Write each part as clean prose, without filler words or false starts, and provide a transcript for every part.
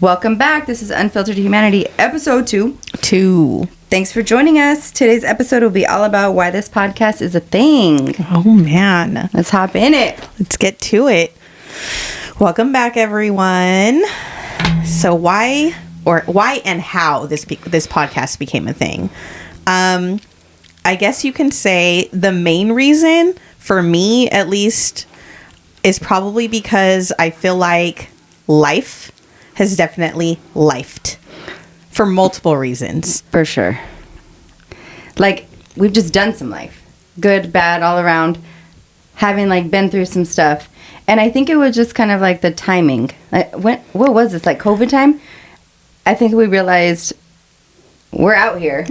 Welcome back. This is Unfiltered Humanity, episode 2. Thanks for joining us. Today's episode will be all about why this podcast is a thing. Oh, man. Let's hop in it. Let's get to it. Welcome back, everyone. So why and how this podcast became a thing? I guess you can say the main reason, for me at least, is probably because I feel like life has definitely lifed for multiple reasons. For sure. Like, we've just done some life. Good, bad, all around. Having, like, been through some stuff. And I think it was just kind of like the timing. Like, what was this? Like, COVID time? I think we realized we're out here.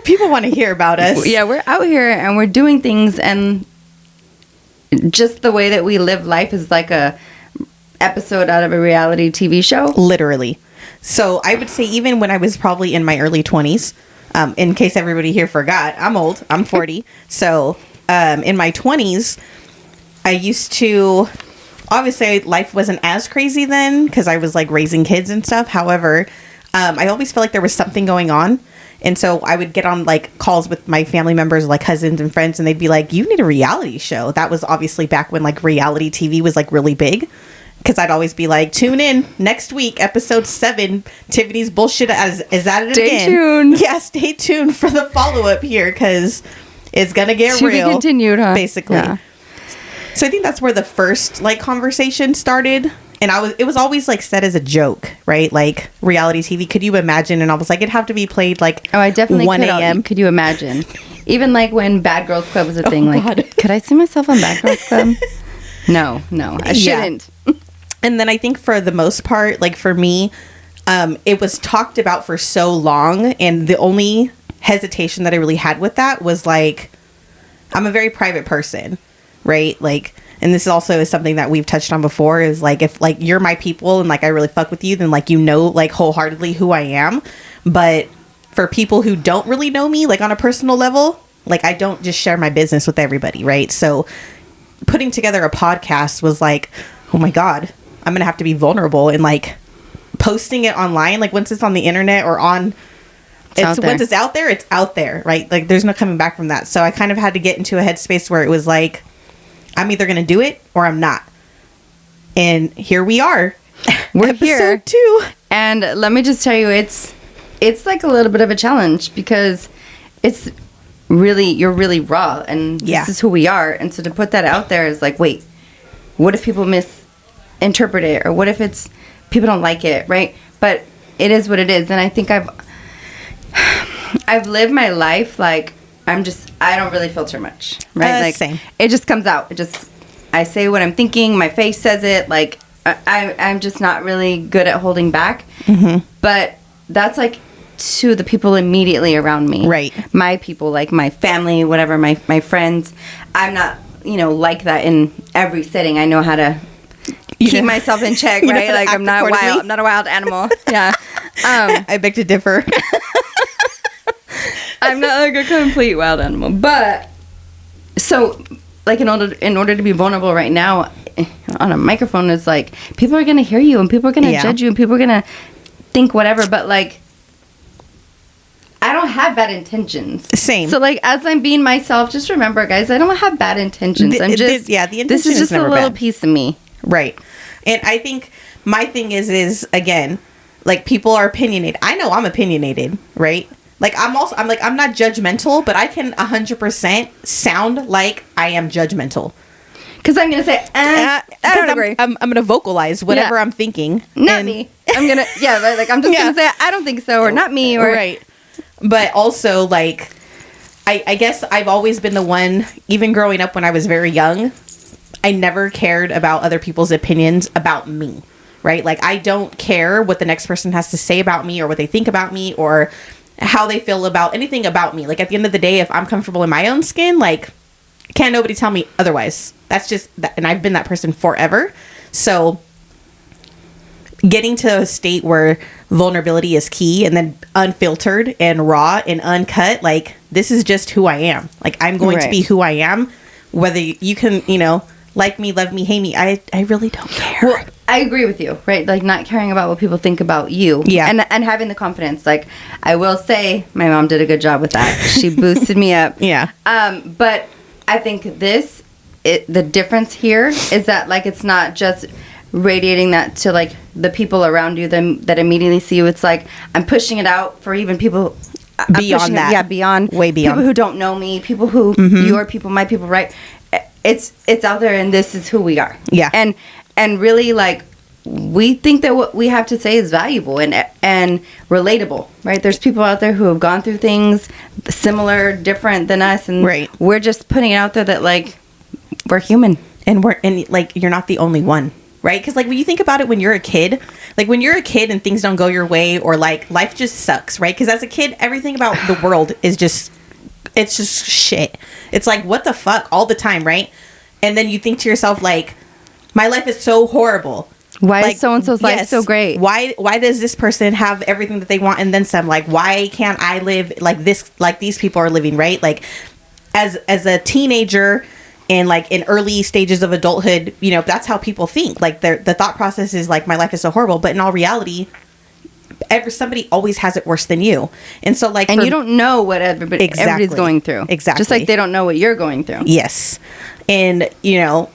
People want to hear about us. Yeah, we're out here and we're doing things, and just the way that we live life is like a episode out of a reality TV show. Literally. So I would say even when I was probably in my early 20s, in case everybody here forgot, I'm old. I'm 40. So in my 20s, I used to, obviously life wasn't as crazy then because I was like raising kids and stuff. However, I always felt like there was something going on. And so I would get on like calls with my family members, like cousins and friends, and they'd be like, you need a reality show. That was obviously back when like reality TV was like really big. Because I'd always be like, tune in next week, episode 7, Tiffany's bullshit is at it stay again. Stay tuned. Yeah, stay tuned for the follow-up here, because it's going to get to real. Be continued, huh? Basically. Yeah. So I think that's where the first like conversation started. And it was always like said as a joke, right? Like reality TV. Could you imagine? And I was like, it'd have to be played like I definitely 1 a.m. Could you imagine? Even like when Bad Girls Club was a thing. God. Like, could I see myself on Bad Girls Club? No, I shouldn't. And then I think for the most part, like for me, it was talked about for so long. And the only hesitation that I really had with that was like, I'm a very private person, right? Like, and this also is something that we've touched on before, is like, if like you're my people and like I really fuck with you, then like, you know, like wholeheartedly who I am. But for people who don't really know me, like on a personal level, like I don't just share my business with everybody, right? So putting together a podcast was like, oh my God, I'm going to have to be vulnerable, and like posting it online. Like once it's on the internet or on, once it's out there, right? Like there's no coming back from that. So I kind of had to get into a headspace where it was like, I'm either going to do it or I'm not. And here we are. We're here. Episode 2. And let me just tell you, it's like a little bit of a challenge, because it's really, you're really raw, and this is who we are. And so to put that out there is like, wait, what if people misinterpret it? Or what if it's, people don't like it, right? But it is what it is. And I think I've lived my life like, I don't really filter much, right? Like same. It just comes out. I say what I'm thinking. My face says it. Like I'm just not really good at holding back. Mm-hmm. But that's like to the people immediately around me. Right. My people, like my family, whatever, my friends. I'm not, like that in every setting. I know how to keep myself in check, right? Like I'm not wild. I'm not a wild animal. Yeah. I beg to differ. I'm not like a complete wild animal, but so like in order to be vulnerable right now on a microphone is like, people are gonna hear you and people are gonna judge you and people are gonna think whatever, but like I don't have bad intentions. Same. So like as I'm being myself, just remember, guys, I don't have bad intentions. I'm just the intention this is just never a little bad. piece of me, right? And I think my thing is again, like people are opinionated. I know I'm opinionated, right? Like I'm not judgmental, but I can 100% sound like I am judgmental. Because I'm gonna say, I don't agree. I'm gonna vocalize whatever I'm thinking. Not me. I'm gonna like I'm just gonna say I don't think so, or not me, or right. But also like I guess I've always been the one, even growing up when I was very young, I never cared about other people's opinions about me. Right? Like I don't care what the next person has to say about me or what they think about me or how they feel about anything about me. Like at the end of the day, if I'm comfortable in my own skin, like can't nobody tell me otherwise. That's just that, and I've been that person forever. So getting to a state where vulnerability is key, and then unfiltered and raw and uncut, like this is just who I am. Like I'm going to be who I am, whether you can, like me, love me, hate me. I really don't care. Well, I agree with you, right? Like, not caring about what people think about you. Yeah. And having the confidence. Like, I will say my mom did a good job with that. She boosted me up. Yeah. But I think the difference here is that, like, it's not just radiating that to, like, the people around you that immediately see you. It's like, I'm pushing it out for even people beyond that. Yeah, beyond. Way beyond. People who don't know me, people who, your people, my people, right? It's out there, and this is who we are. Yeah. And really, like, we think that what we have to say is valuable and relatable, right? There's people out there who have gone through things similar, different than us, and we're just putting it out there that, like, we're human. And like, you're not the only one, right? Because, like, when you think about it, when you're a kid and things don't go your way, or, like, life just sucks, right? Because as a kid, everything about the world is just, it's just shit. It's like, what the fuck, all the time, right? And then you think to yourself, like, my life is so horrible. Why is so-and-so's life so great? Why does this person have everything that they want and then some? Like, why can't I live like this, like these people are living, right? Like, as a teenager and, like, in early stages of adulthood, you know, that's how people think. Like, the thought process is, like, my life is so horrible. But in all reality, somebody always has it worse than you. And so, like... And you don't know what everybody's going through. Exactly. Just like they don't know what you're going through. Yes. And, you know...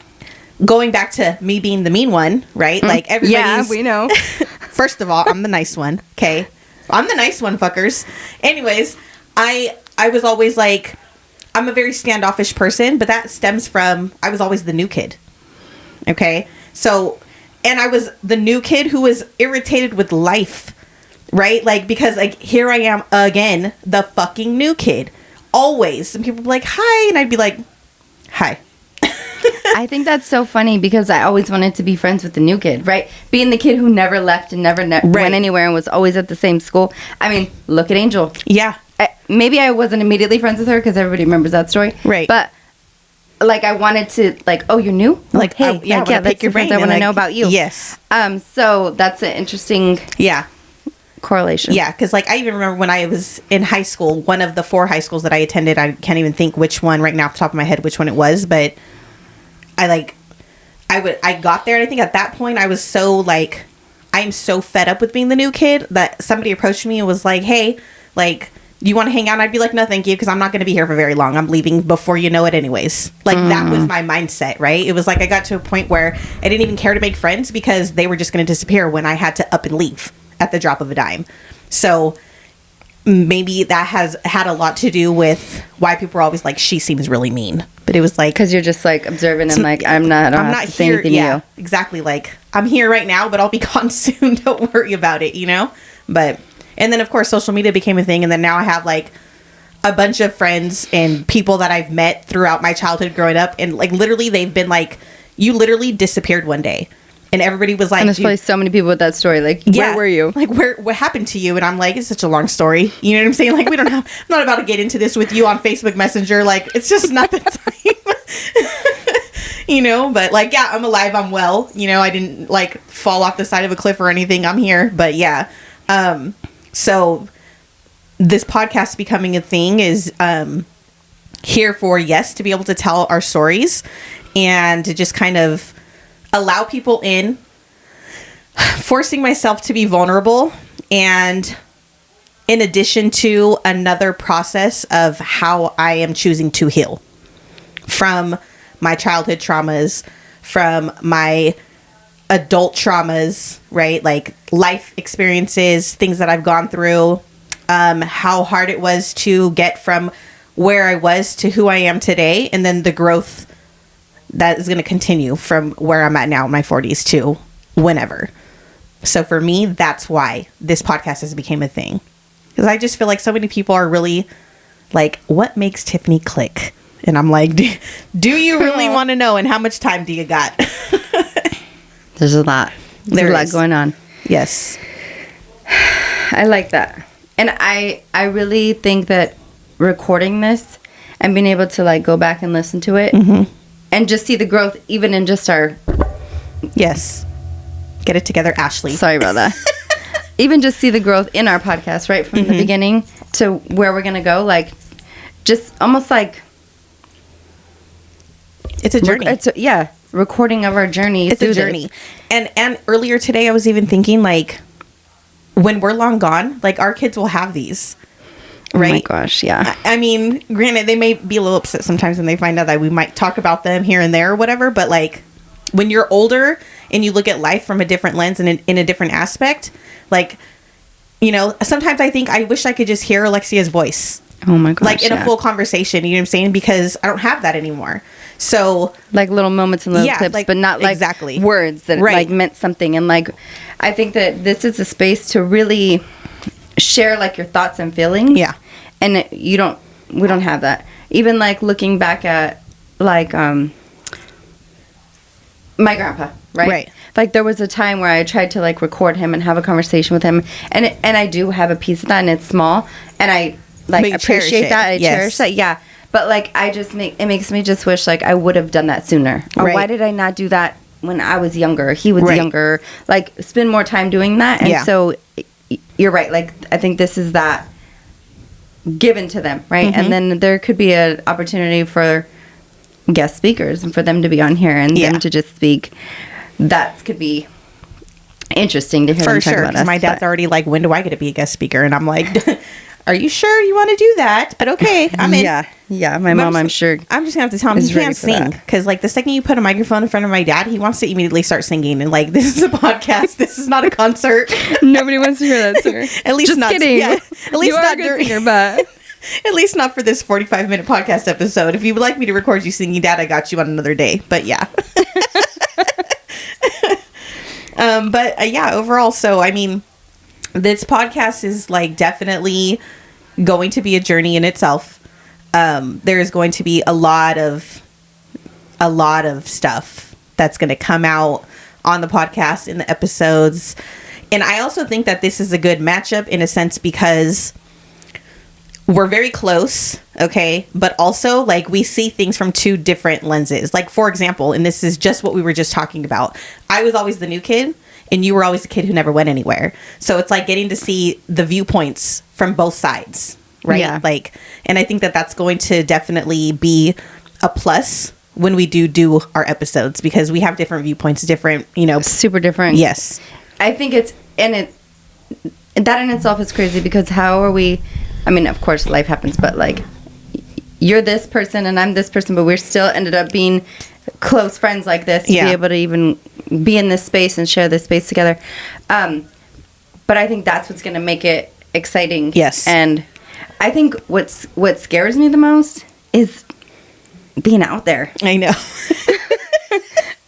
Going back to me being the mean one, right? Like, everybody's... Yeah, we know. First of all, I'm the nice one, okay? I'm the nice one, fuckers. Anyways, I was always, like... I'm a very standoffish person, but that stems from... I was always the new kid, okay? So... And I was the new kid who was irritated with life, right? Like, because, like, here I am again, the fucking new kid. Always. And people would be like, hi. And I'd be like, hi. I think that's so funny because I always wanted to be friends with the new kid, right? Being the kid who never left and never went anywhere and was always at the same school. I mean, look at Angel. Yeah. Maybe I wasn't immediately friends with her because everybody remembers that story. Right. But, like, I wanted to, like, oh, you're new? Like, hey, yeah, pick your brain. I want to know about you. Yes. So that's an interesting... Yeah. Correlation. Yeah, because, like, I even remember when I was in high school, one of the 4 high schools that I attended, I can't even think which one right now off the top of my head, which one it was, but I got there, and I think at that point I was so, like, I'm so fed up with being the new kid that somebody approached me and was like, hey, like, you want to hang out? And I'd be like, no, thank you, because I'm not going to be here for very long. I'm leaving before you know it anyways. Like, that was my mindset, right? It was like I got to a point where I didn't even care to make friends because they were just going to disappear when I had to up and leave at the drop of a dime. So maybe that has had a lot to do with why people are always like, she seems really mean. But it was like... Because you're just, like, observant and, like, I'm not here. Yeah, you. exactly. Like, I'm here right now, but I'll be gone soon. Don't worry about it, you know? But... And then, of course, social media became a thing. And then now I have, like, a bunch of friends and people that I've met throughout my childhood growing up. And, like, literally, they've been like, you literally disappeared one day. And everybody was like... And there's probably so many people with that story. Like, where were you? Like, what happened to you? And I'm like, it's such a long story. You know what I'm saying? Like, I'm not about to get into this with you on Facebook Messenger. Like, it's just not the time. You know? But, like, yeah, I'm alive. I'm well. You know, I didn't, like, fall off the side of a cliff or anything. I'm here. But, yeah. So this podcast becoming a thing is here for, yes, to be able to tell our stories and to just kind of allow people in, forcing myself to be vulnerable, and in addition to another process of how I am choosing to heal from my childhood traumas, from my adult traumas, right? Like life experiences, things that I've gone through, how hard it was to get from where I was to who I am today, and then the growth that is going to continue from where I'm at now in my 40s to whenever. So for me, that's why this podcast has became a thing. Because I just feel like so many people are really like, what makes Tiffany click? And I'm like, do you really want to know? And how much time do you got? There's a lot. There's a lot going on. Yes. I like that. And I really think that recording this and being able to, like, go back and listen to it and just see the growth even in just our... Yes. Get it together, Ashley. Sorry about that. Even just see the growth in our podcast, right? From the beginning to where we're going to go. Like, just almost like... It's a journey. recording of our journey. It's a journey. And earlier today, I was even thinking, like, when we're long gone, like, our kids will have these. Right? Oh my gosh, yeah. I mean, granted, they may be a little upset sometimes when they find out that we might talk about them here and there or whatever, but, like, when you're older and you look at life from a different lens and in a different aspect, like, you know, sometimes I think I wish I could just hear Alexia's voice. Oh my gosh, like, in a full conversation, you know what I'm saying? Because I don't have that anymore. So, like, little moments and little clips, like, but not like exactly words that like meant something. And like, I think that this is a space to really share like your thoughts and feelings. Yeah. And we don't have that. Even like looking back at like my grandpa, right? Like, there was a time where I tried to like record him and have a conversation with him, and I do have a piece of that, and it's small, and I like appreciate that. I cherish that. Yeah. But like, it makes me just wish like I would have done that sooner. Or why did I not do that when I was younger? He was younger. Like, spend more time doing that. And so you're right. Like, I think this is that given to them, right? Mm-hmm. And then there could be an opportunity for guest speakers and for them to be on here and them to just speak. That could be interesting to hear them talk about us. My dad's already like, when do I get to be a guest speaker? And I'm like, are you sure you want to do that? But okay, I'm in. Yeah. My mom, I'm sure. I'm just gonna have to tell him he can't sing, because like the second you put a microphone in front of my dad, he wants to immediately start singing. And like, this is a podcast. This is not a concert. Nobody wants to hear that, sir. At least just not. Kidding. Yeah, at least you not are a good singer, but at least not for this 45-minute podcast episode. If you would like me to record you singing, Dad, I got you on another day. But yeah. Yeah, overall, so I mean, this podcast is like definitely going to be a journey in itself. There is going to be a lot of stuff that's going to come out on the podcast in the episodes. And I also think that this is a good matchup in a sense because we're very close, okay? But also, like, we see things from two different lenses. Like, for example, and this is just what we were just talking about. I was always the new kid, and you were always the kid who never went anywhere. So it's like getting to see the viewpoints from both sides, right? Yeah. Like, and I think that that's going to definitely be a plus when we do our episodes, because we have different viewpoints, different, you know. Super different. Yes. I think that in itself is crazy, because how are we... I mean, of course, life happens, but, like, you're this person and I'm this person, but we're still ended up being close friends like this to be able to even be in this space and share this space together. But I think that's what's going to make it exciting. Yes. And I think what scares me the most is being out there. I know.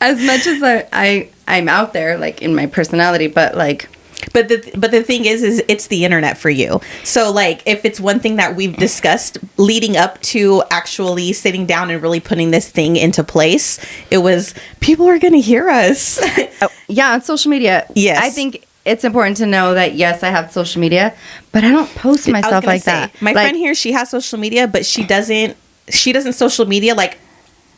As much as I'm out there, like, in my personality, but, like... But the thing is it's the internet for you. So, like, if it's one thing that we've discussed leading up to actually sitting down and really putting this thing into place, it was people are going to hear us. On social media. Yes. I think it's important to know that, yes, I have social media, but I don't post myself like that. My friend here, she has social media, but she doesn't social media, like,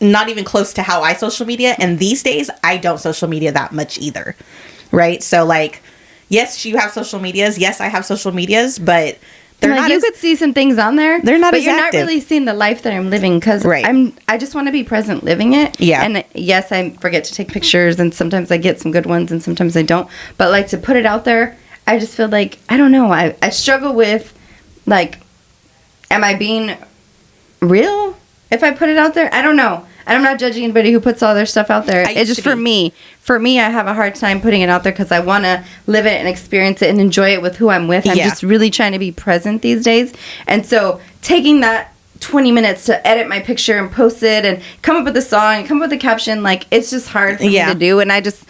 not even close to how I social media. And these days, I don't social media that much either. Right? So, like... Yes, you have social medias. Yes, I have social medias, but they're like, not. You could see some things on there. They're not, but as you're active. Not really seeing the life that I'm living, because I just want to be present, living it. Yeah. And yes, I forget to take pictures, and sometimes I get some good ones, and sometimes I don't. But like, to put it out there, I just feel like I don't know. I struggle with, like, am I being real if I put it out there? I don't know. And I'm not judging anybody who puts all their stuff out there. It's just for me. For me, I have a hard time putting it out there because I want to live it and experience it and enjoy it with who I'm with. I'm just really trying to be present these days. And so taking that 20 minutes to edit my picture and post it and come up with a song and come up with a caption, like, it's just hard for me to do. And I just,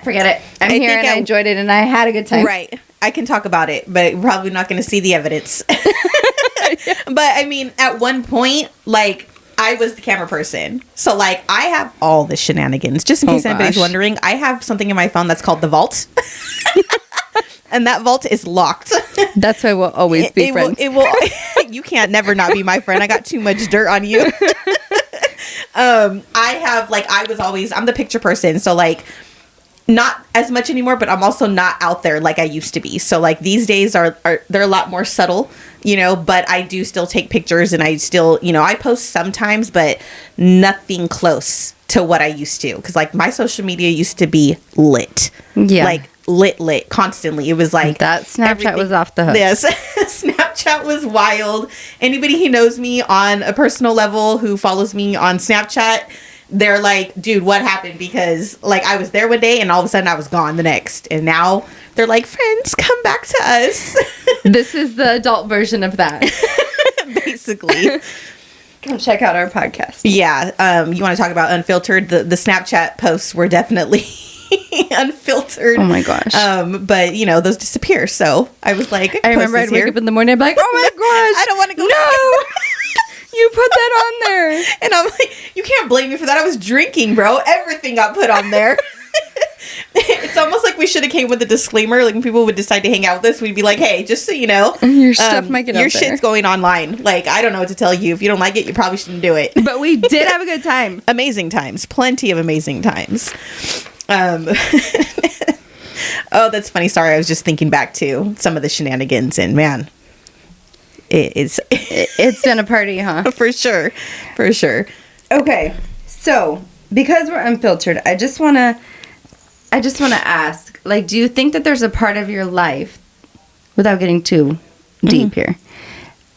forget it. I'm here and I enjoyed it and I had a good time. Right. I can talk about it, but we're probably not going to see the evidence. But, I mean, at one point, like... I was the camera person. So, like, I have all the shenanigans. Just in case anybody's wondering, I have something in my phone that's called the vault. And that vault is locked. That's why we'll always be friends. It will. You can't never not be my friend. I got too much dirt on you. I have, like, I'm the picture person. So, like, not as much anymore, but I'm also not out there like I used to be. So like these days are they're a lot more subtle, you know, but I do still take pictures, and I still, you know, I post sometimes, but nothing close to what I used to. Cause like my social media used to be lit. Yeah. Like lit constantly. It was like that Snapchat was off the hook. Yes. Snapchat was wild. Anybody who knows me on a personal level, who follows me on Snapchat, they're like, dude, what happened? Because like I was there one day and all of a sudden I was gone the next. And now they're like, friends, come back to us. This is the adult version of that. Basically. Come check out our podcast. Yeah. You want to talk about unfiltered? The Snapchat posts were definitely unfiltered. Oh my gosh. But you know, those disappear. So I was like, I remember I'd wake up in the morning and be like, oh my gosh, I don't want to go. No. You put that on there. And I'm like, you can't blame me for that. I was drinking, bro. Everything got put on there. It's almost like we should have came with a disclaimer. Like when people would decide to hang out with us, we'd be like, hey, just so you know, your stuff might get your out there. shit's going online. Like, I don't know what to tell you. If you don't like it, you probably shouldn't do it. But we did have a good time. Amazing times. Plenty of amazing times. Oh, that's funny. Sorry. I was just thinking back to some of the shenanigans, and man, it's been a party, huh? For sure. Okay. So, because we're unfiltered, I just want to ask, like, do you think that there's a part of your life, without getting too deep here,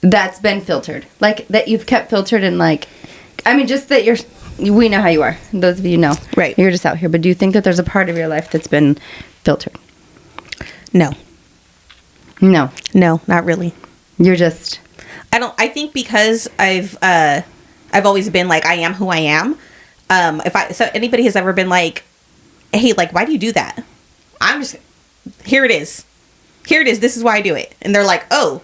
that's been filtered? Like, that you've kept filtered, and like, I mean, just that we know how you are. Those of you know. Right. You're just out here. But do you think that there's a part of your life that's been filtered? No, not really. You're just... I think because I've always been like, I am who I am. So anybody has ever been like, hey, like, why do you do that? I'm just, here it is. This is why I do it. And they're like, oh.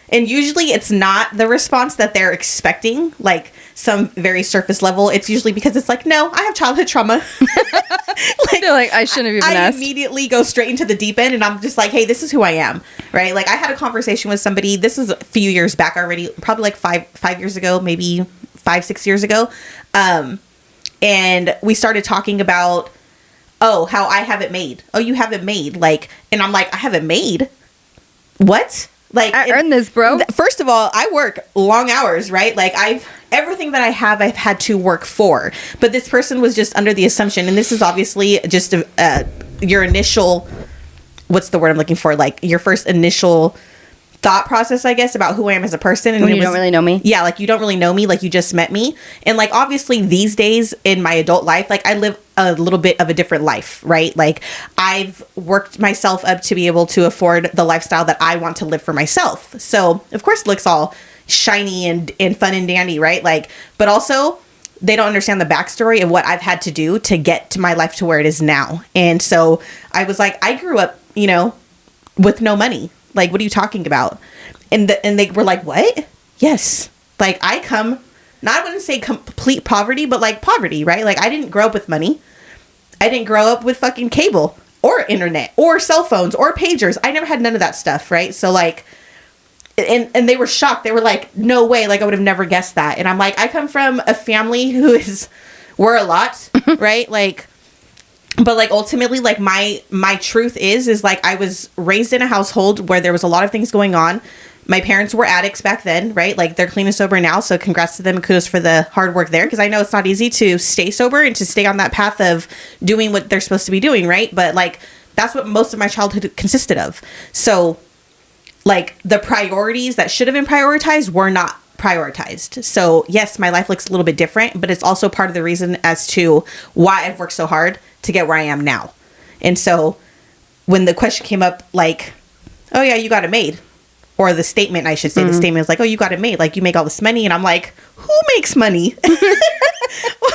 And usually it's not the response that they're expecting, like some very surface level. It's usually because it's like, no, I have childhood trauma. Like, they're like, I shouldn't have even asked. I immediately go straight into the deep end, and I'm just like, hey, this is who I am, right? Like I had a conversation with somebody. This is a few years back already, probably like five years ago, maybe 5-6 years ago. And we started talking about, oh, how I have it made. Oh, you have it made. Like, and I'm like, I have it made. What? Like, I earned this, bro. First of all, I work long hours, right? Like everything that I've had to work for. But this person was just under the assumption, and this is obviously just your initial, what's the word I'm looking for? Like your first initial thought process, I guess, about who I am as a person. And when you don't really know me. Yeah, like you don't really know me, like you just met me. And like obviously these days in my adult life, like I live a little bit of a different life, right? Like I've worked myself up to be able to afford the lifestyle that I want to live for myself. So of course it looks all shiny and fun and dandy, right? Like, but also they don't understand the backstory of what I've had to do to get to my life to where it is now. And so I was like, I grew up, you know, with no money. Like, what are you talking about? And they were like, what? Yes. Like, I come, I wouldn't say complete poverty, but like poverty, right? Like, I didn't grow up with money. I didn't grow up with fucking cable or internet or cell phones or pagers. I never had none of that stuff, right? So, like, and they were shocked. They were like, no way. Like, I would have never guessed that. And I'm like, I come from a family we're a lot, right? Like, but like ultimately, like my truth is like I was raised in a household where there was a lot of things going on. My parents were addicts back then, right? Like they're clean and sober now. So congrats to them and kudos for the hard work there. Because I know it's not easy to stay sober and to stay on that path of doing what they're supposed to be doing, right? But like that's what most of my childhood consisted of. So like the priorities that should have been prioritized were not prioritized. So yes, my life looks a little bit different, but it's also part of the reason as to why I've worked so hard to get where I am now. And so when the question came up like, oh yeah, you got it made, or the statement, I should say, the statement was like, oh, you got it made, like you make all this money. And I'm like, who makes money?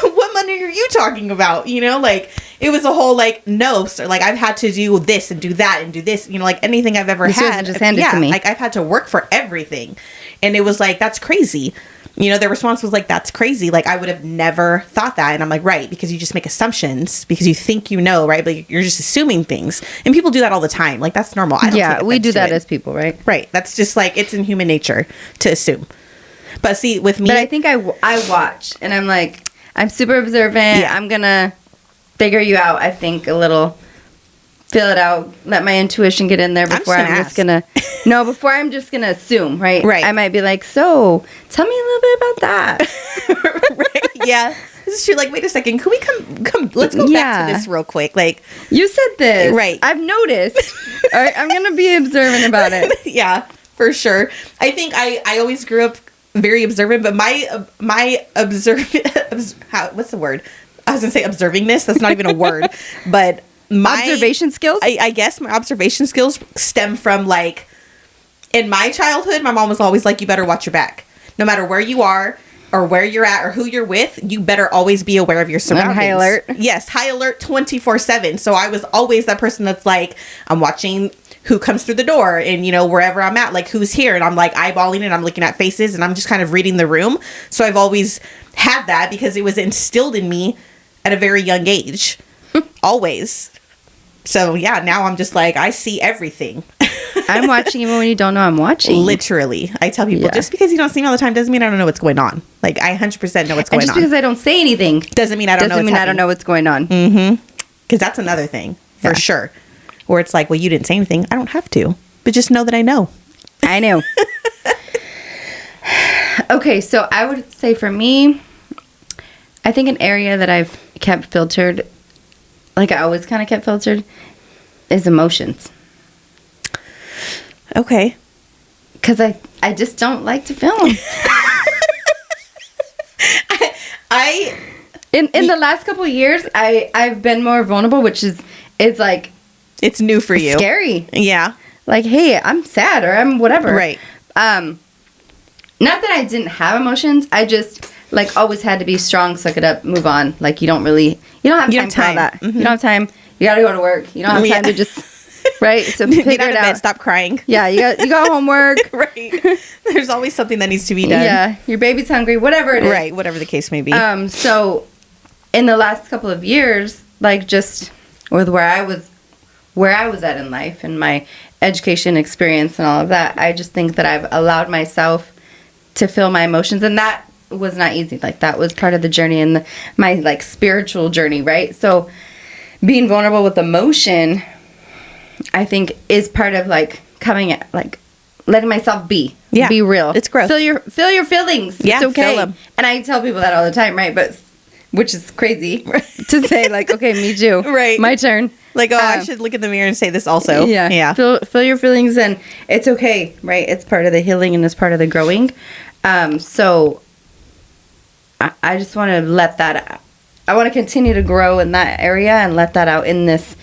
What money are you talking about? You know, like it was a whole like, no, sir, like I've had to do this and do that and do this, you know, like anything I've ever had, just handed to me. Like I've had to work for everything. And it was like, that's crazy. You know, their response was like, that's crazy. Like, I would have never thought that. And I'm like, right, because you just make assumptions because you think you know, right? But you're just assuming things. And people do that all the time. Like, that's normal. I don't yeah, we do that as people, right? Right. That's just like, it's in human nature to assume. But see, with me... But I think I watch, and I'm like, I'm super observant. Yeah. I'm going to figure you out, I think, a little feel it out, let my intuition get in there before before I'm just gonna assume, right? Right. I might be like, so tell me a little bit about that. Right. Yeah. This is true. Like, wait a second. Can we come? Let's go back to this real quick. Like, you said this. Right. I've noticed. All right, I'm going to be observant about it. Yeah, for sure. I think I always grew up very observant, but my what's the word? I was going to say observingness. That's not even a word. But my observation skills? I guess my observation skills stem from, like, in my childhood, my mom was always like, you better watch your back. No matter where you are, or where you're at, or who you're with, you better always be aware of your surroundings. High alert. Yes, high alert 24/7. So I was always that person that's like, I'm watching who comes through the door, and, you know, wherever I'm at, like, who's here, and I'm like eyeballing and I'm looking at faces, and I'm just kind of reading the room. So I've always had that because it was instilled in me at a very young age. Always. So yeah, now I'm just like, I see everything. I'm watching even when you don't know I'm watching. Literally. I tell people, just because you don't see me all the time doesn't mean I don't know what's going on. Like, I 100% know what's going on. And just because I don't say anything doesn't mean I don't know what's going on. Mm-hmm. Because that's another thing, for sure. Where it's like, well, you didn't say anything. I don't have to. But just know that I know. I know. Okay, so I would say for me, I think an area that I've kept filtered, like I always kind of kept filtered, is emotions. Okay. Because I just don't like to film. In the last couple of years, I've been more vulnerable, which is like... It's new for you. Scary. Yeah. Like, hey, I'm sad or I'm whatever. Right. Not that I didn't have emotions. I just, like, always had to be strong, suck it up, move on. Like, you don't have time for all that. Mm-hmm. You don't have time. You got to go to work. You don't have time to just... Right, so figure it out. Stop crying. Yeah, you got homework. Right. There's always something that needs to be done. Yeah, your baby's hungry, whatever it is. Right, whatever the case may be. So in the last couple of years, like, just with where I was at in life and my education experience and all of that, I just think that I've allowed myself to feel my emotions, and that was not easy. Like, that was part of the journey and my, like, spiritual journey, right? So being vulnerable with emotion, I think, is part of, like, coming at, like, letting myself be real. It's growth. Feel your feelings. Yeah, it's okay. feel them. And I tell people that all the time, right? But which is crazy to say, like, okay, me too. Right. My turn. Like, I should look in the mirror and say this also. Yeah. Yeah. Feel your feelings, and it's okay, right? It's part of the healing and it's part of the growing. So I just want to let that. I want to continue to grow in that area and let that out in this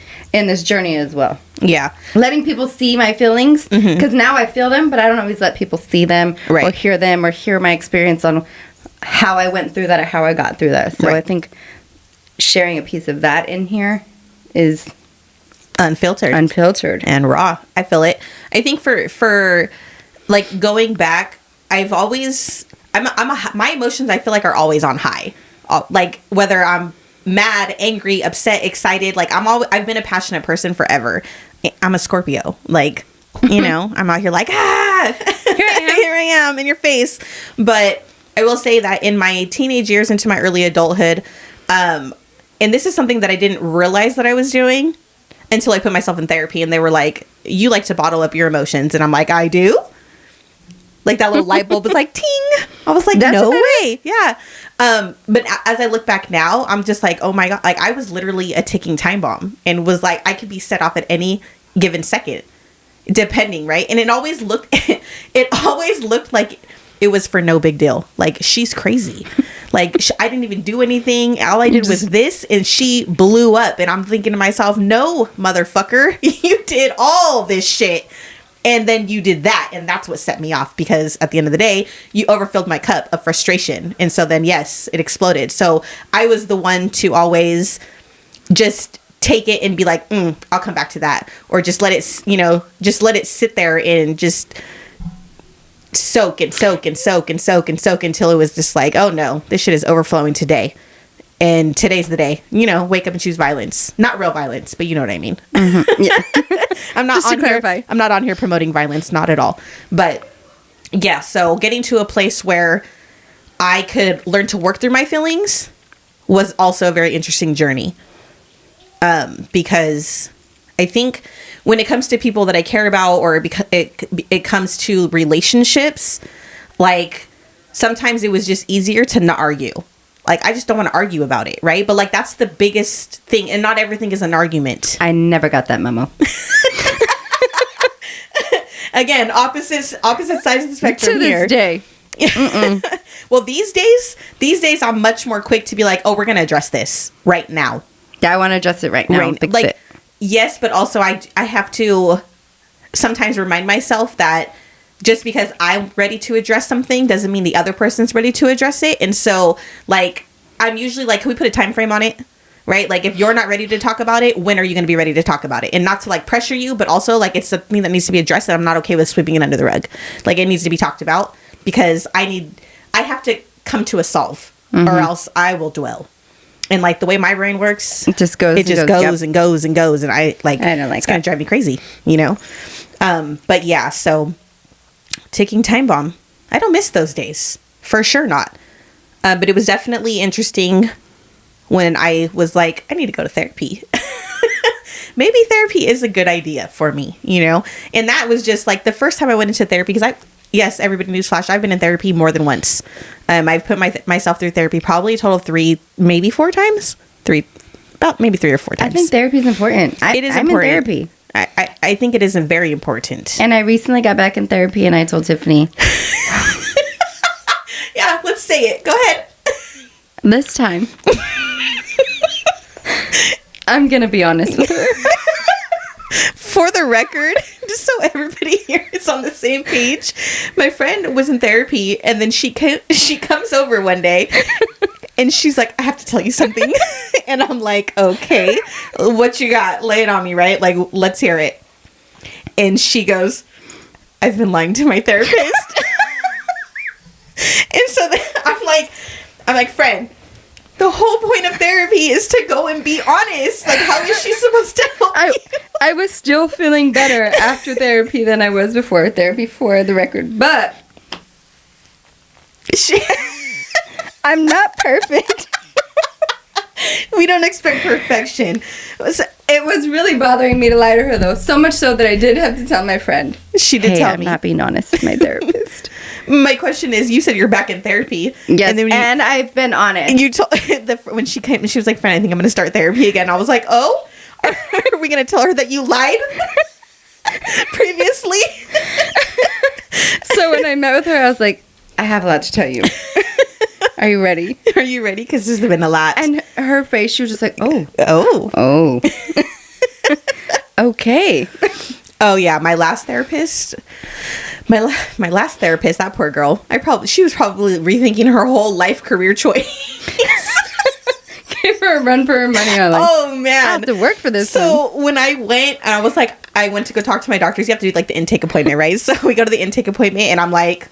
journey as well. Yeah. Letting people see my feelings, because now I feel them, but I don't always let people see them or hear them or hear my experience on how I went through that or how I got through that. So I think sharing a piece of that in here is unfiltered and raw. I feel it. I think for like going back, my emotions, I feel like, are always on high. Like, whether I'm mad, angry, upset, excited, like, I've been a passionate person forever. I'm a Scorpio. Like, you know, I'm out here like, here I am in your face. But I will say that in my teenage years into my early adulthood, and this is something that I didn't realize that I was doing until I put myself in therapy, and they were like, you like to bottle up your emotions. And I'm like, I do? Like, that little light bulb was like, ting. I was like, no way. Yeah. But as I look back now, I'm just like, oh my God. Like, I was literally a ticking time bomb, and was like, I could be set off at any given second, depending, right? And it always looked like it was for no big deal. Like, she's crazy. Like, I didn't even do anything. All I did was this, and she blew up. And I'm thinking to myself, no, motherfucker, you did all this shit. And then you did that, and that's what set me off, because at the end of the day, you overfilled my cup of frustration. And so then, yes, it exploded. So I was the one to always just take it and be like, I'll come back to that. Or just let it sit there and just soak until it was just like, oh no, this shit is overflowing today. And today's the day, wake up and choose violence. Not real violence, but you know what I mean. Mm-hmm. Yeah. I'm not on here promoting violence, not at all. But yeah, so getting to a place where I could learn to work through my feelings was also a very interesting journey. Because I think when it comes to people that I care about, or because it comes to relationships, like sometimes it was just easier to not argue. Like, I just don't want to argue about it, right? But like, that's the biggest thing, and not everything is an argument. I never got that memo. Again, opposite sides of the spectrum to this day. Well, these days I'm much more quick to be like, oh, we're gonna address this right now. Yeah, I want to address it right now. Fix it. Yes, but also I have to sometimes remind myself that just because I'm ready to address something doesn't mean the other person's ready to address it. And so, like, I'm usually like, can we put a time frame on it? Right? Like, if you're not ready to talk about it, when are you going to be ready to talk about it? And not to like pressure you, but also like, it's something that needs to be addressed, and I'm not okay with sweeping it under the rug. Like, it needs to be talked about, because I have to come to a solve, or else I will dwell. And like, the way my brain works, it just goes and goes. And I don't like it's going to drive me crazy, you know? But yeah, so ticking time bomb. I don't miss those days, for sure not. But it was definitely interesting when I was like, I need to go to therapy. Maybe therapy is a good idea for me, you know? And that was just like the first time I went into therapy, because yes, everybody, newsflash, I've been in therapy more than once. I've put myself through therapy probably a total of 3, maybe 4 times. About maybe 3 or 4 times. I think therapy is important. It is I'm important. in therapy. I think it is very important. And I recently got back in therapy, and I told Tiffany. Yeah, let's say it. Go ahead. This time, I'm going to be honest with her. For the record, just so everybody here is on the same page, my friend was in therapy, and then she comes over one day, and she's like, I have to tell you something. And I'm like, okay, what you got? Lay it on me, right? Like, let's hear it. And she goes, I've been lying to my therapist. And so then I'm like, friend, the whole point of therapy is to go and be honest. Like, how is she supposed to help you? I was still feeling better after therapy than I was before therapy, for the record. But I'm not perfect. We don't expect perfection. It was really bothering me to lie to her, though. So much so that I did have to tell my friend. She did tell I'm me. not being honest with my therapist. My question is, you said you're back in therapy. Yes, and I've been honest. And you told when she came, she was like, friend, I think I'm going to start therapy again. I was like, oh, are we going to tell her that you lied previously? So when I met with her, I was like, I have a lot to tell you. Are you ready? Are you ready? Because there's been a lot. And her face, she was just like, oh. Okay. Oh yeah, my last therapist, that poor girl. She was probably rethinking her whole life career choice. Give her a run for her money. Oh man, I have to work for this. So when I went, and I went to go talk to my doctors. You have to do like the intake appointment, right? So we go to the intake appointment, and I'm like,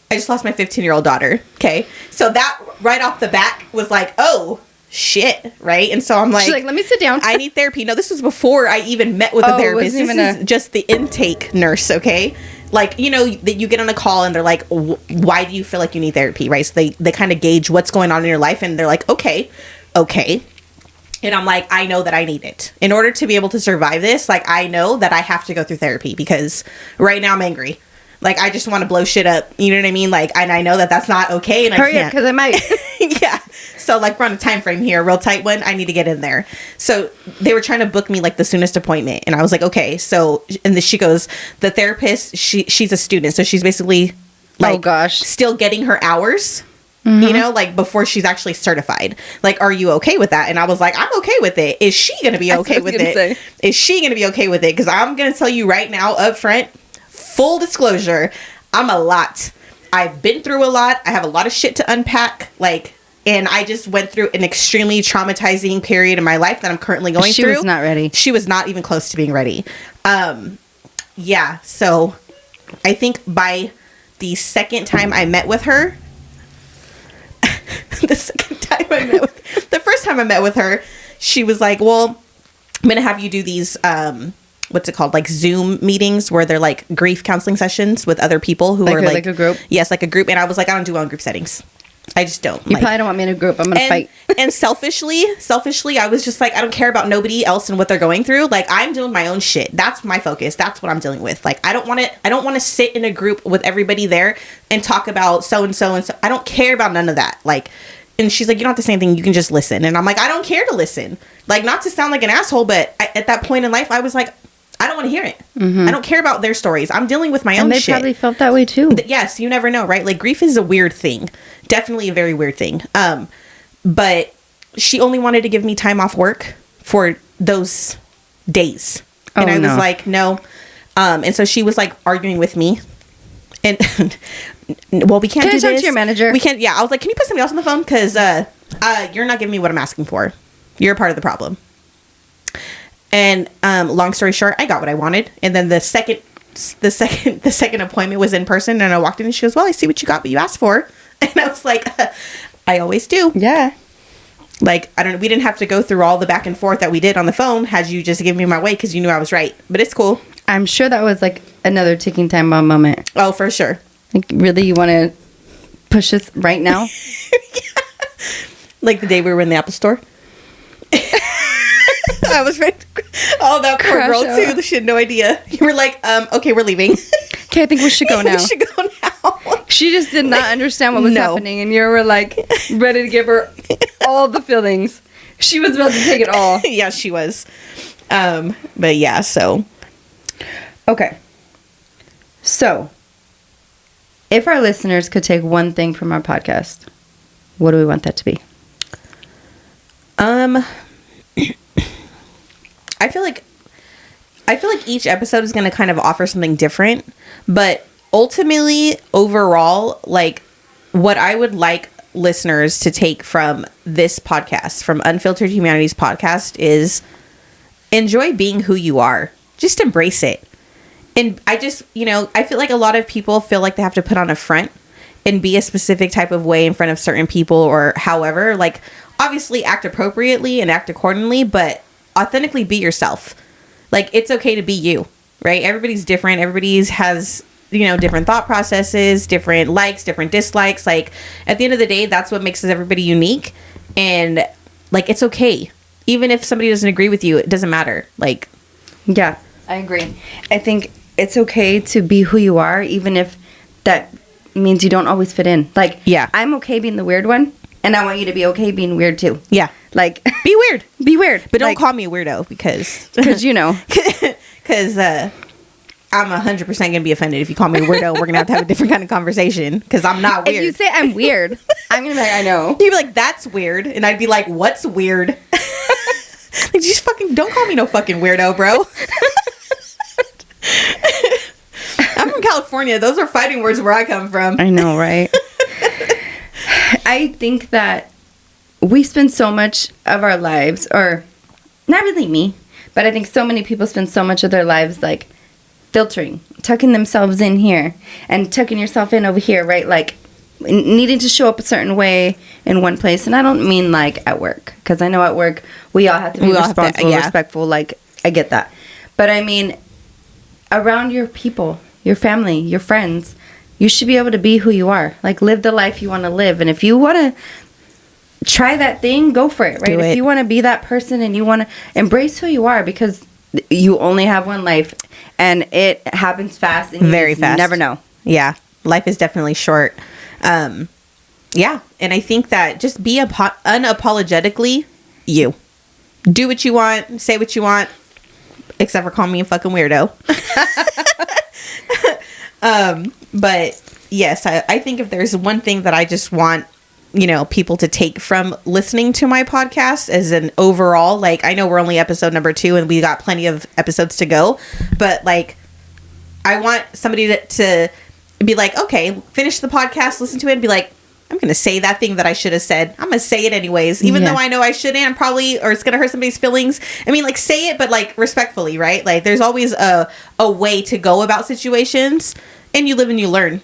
I just lost my 15-year-old daughter. Okay, so that right off the bat was like, oh shit, right? And so I'm like, she's like, let me sit down. I need therapy. No, this was before I even met with a therapist. This is just the intake nurse, okay? Like, you know, that you get on a call and they're like, why do you feel like you need therapy, right? So they kind of gauge what's going on in your life, and they're like, okay. And I'm like, I know that I need it. In order to be able to survive this, like, I know that I have to go through therapy, because right now I'm angry. Like, I just want to blow shit up. You know what I mean? Like, and I know that that's not okay. And I can't. Because I might. Yeah. So, like, we're on a time frame here, a real tight one. I need to get in there. So they were trying to book me, like, the soonest appointment. And I was like, okay. So, and then she goes, the therapist, she's a student. So she's basically, like, still getting her hours, you know, like, before she's actually certified. Like, are you okay with that? And I was like, I'm okay with it. Is she going to be okay with it? Is she going to be okay with it? Because I'm going to tell you right now up front, full disclosure, I'm a lot. I've been through a lot. I have a lot of shit to unpack. Like, and I just went through an extremely traumatizing period in my life that I'm currently going through. She was not ready. She was not even close to being ready. Yeah. So I think by the second time I met with her, the first time I met with her, she was like, well, I'm going to have you do these, what's it called? Like Zoom meetings where they're like grief counseling sessions with other people who are like a group. Yes, like a group. And I was like, I don't do well in group settings. I just don't. You probably don't want me in a group. I'm gonna fight. And selfishly, I was just like, I don't care about nobody else and what they're going through. Like, I'm doing my own shit. That's my focus. That's what I'm dealing with. Like, I don't want to sit in a group with everybody there and talk about so and so and so. I don't care about none of that. Like, and she's like, you don't have to say anything. You can just listen. And I'm like, I don't care to listen. Like, not to sound like an asshole, but at that point in life, I was like, I don't want to hear it. I don't care about their stories. I'm dealing with my own shit. And they probably felt that way too. Yes, you never know, right? Like, grief is a weird thing. Definitely a very weird thing. But she only wanted to give me time off work for those days. And I was like, no. And so she was like arguing with me. And well, we can't do this. Can I talk to your manager? We can't. Yeah, I was like, can you put somebody else on the phone? Because you're not giving me what I'm asking for. You're a part of the problem. And long story short, I got what I wanted. And then the second appointment was in person, and I walked in and she goes, well, I see what you got, what you asked for. And I was like, I always do. Yeah. Like, we didn't have to go through all the back and forth that we did on the phone had you just given me my way because you knew I was right. But it's cool. I'm sure that was like another ticking time bomb moment. Oh, for sure. Like, really, you want to push this right now? Yeah. Like the day we were in the Apple store. I was ready to, that poor girl too. She had no idea. You were like, okay, we're leaving. Okay, I think we should go now. We should go now. She just did not understand what was happening, and you were like ready to give her all the feelings. She was about to take it all. Yeah, she was. But yeah, so. Okay. So, if our listeners could take one thing from our podcast, what do we want that to be? I feel like each episode is going to kind of offer something different, but ultimately, overall, like, what I would like listeners to take from this podcast, from Unfiltered Humanity's podcast, is enjoy being who you are. Just embrace it. And I just, I feel like a lot of people feel like they have to put on a front and be a specific type of way in front of certain people or however. Like, obviously act appropriately and act accordingly, but authentically be yourself. Like, it's okay to be you, right? Everybody's different. Everybody's has, different thought processes, different likes, different dislikes. Like, at the end of the day, that's what makes everybody unique. And, like, it's okay. Even if somebody doesn't agree with you, it doesn't matter. Like, yeah, I agree. I think it's okay to be who you are, even if that means you don't always fit in. Like, yeah, I'm okay being the weird one, and I want you to be okay being weird too. Yeah. Like, be weird. Be weird. But don't call me a weirdo because Because I'm 100% going to be offended if you call me a weirdo. We're going to have a different kind of conversation because I'm not weird. If you say I'm weird, I'm going to be like, I know. You'd be like, that's weird. And I'd be like, what's weird? Like, just fucking don't call me no fucking weirdo, bro. I'm from California. Those are fighting words where I come from. I know, right? I think that we spend so much of our lives, or not really me, but I think so many people spend so much of their lives like filtering, tucking themselves in here and tucking yourself in over here, right? Like needing to show up a certain way in one place. And I don't mean like at work, because I know at work we all have to be responsible, respectful. Like, I get that. But I mean, around your people, your family, your friends, you should be able to be who you are. Like, live the life you want to live. And if you want to try that thing, go for it, right? If you want to be that person and you want to embrace who you are, because you only have one life and it happens fast and very fast. Never know. Yeah. Life is definitely short. Yeah. And I think that just be unapologetically you. Do what you want, say what you want, except for call me a fucking weirdo. But yes, I think if there's one thing that I just want, people to take from listening to my podcast as an overall, like, I know we're only episode number 2 and we got plenty of episodes to go, but like, I want somebody to be like, okay, finish the podcast, listen to it and be like, I'm going to say that thing that I should have said. I'm going to say it anyways, even though I know I shouldn't. I'm probably, or it's going to hurt somebody's feelings. I mean, like, say it, but like respectfully, right? Like, there's always a way to go about situations, and you live and you learn,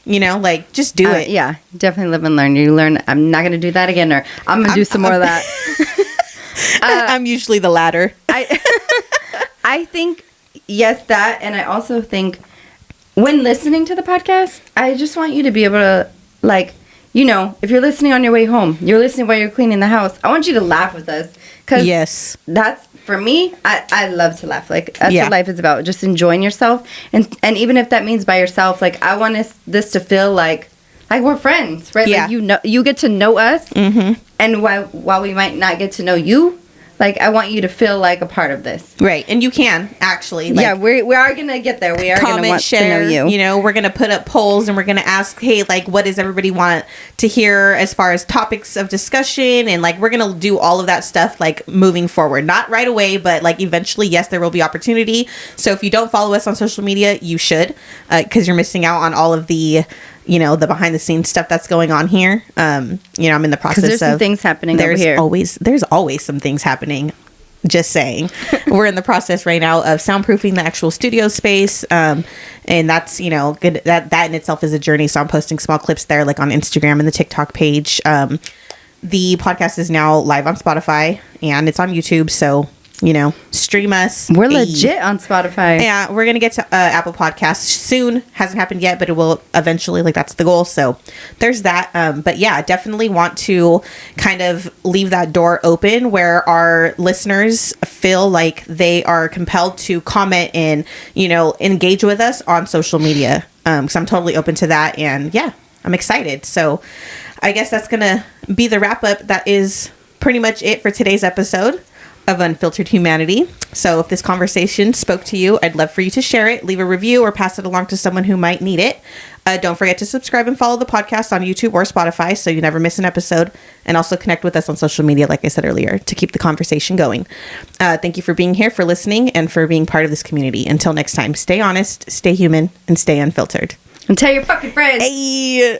like, just do it. Yeah, definitely live and learn. You learn, I'm not going to do that again, or I'm going to do some more of that. I'm usually the latter. I think, yes, that. And I also think when listening to the podcast, I just want you to be able to, like, you know, if you're listening on your way home, you're listening while you're cleaning the house, I want you to laugh with us. Because that's, for me, I love to laugh. Like, that's what life is about, just enjoying yourself. And even if that means by yourself, like, I want this to feel like we're friends, right? Like, you know, you get to know us. Mm-hmm. And while we might not get to know you, like, I want you to feel like a part of this. Right. And you can, actually. Like, we are going to get there. We are going to want to know you. You know, we're going to put up polls and we're going to ask, hey, like, what does everybody want to hear as far as topics of discussion? And, like, we're going to do all of that stuff, like, moving forward. Not right away, but, like, eventually, yes, there will be opportunity. So if you don't follow us on social media, you should, because you're missing out on all of the, you know, the behind the scenes stuff that's going on here. You know, I'm in the process of... There's some things happening over here. There's always some things happening. Just saying. We're in the process right now of soundproofing the actual studio space. And that's, you know, good. That in itself is a journey. So I'm posting small clips there, like on Instagram and the TikTok page. The podcast is now live on Spotify and it's on YouTube. So, you know, stream us. We're legit on Spotify. Yeah, we're going to get to Apple Podcasts soon. Hasn't happened yet, but it will eventually. Like, that's the goal. So there's that. But yeah, definitely want to kind of leave that door open where our listeners feel like they are compelled to comment and, you know, engage with us on social media. Because I'm totally open to that. And yeah, I'm excited. So I guess that's going to be the wrap up. That is pretty much it for today's episode of Unfiltered Humanity. So if this conversation spoke to you, I'd love for you to share it, leave a review, or pass it along to someone who might need it. Don't forget to subscribe and follow the podcast on YouTube or Spotify so you never miss an episode, and also connect with us on social media, like I said earlier, to keep the conversation going. Thank you for being here, for listening, and for being part of this community. Until next time, stay honest, stay human, and stay unfiltered. And tell your fucking friends. Hey!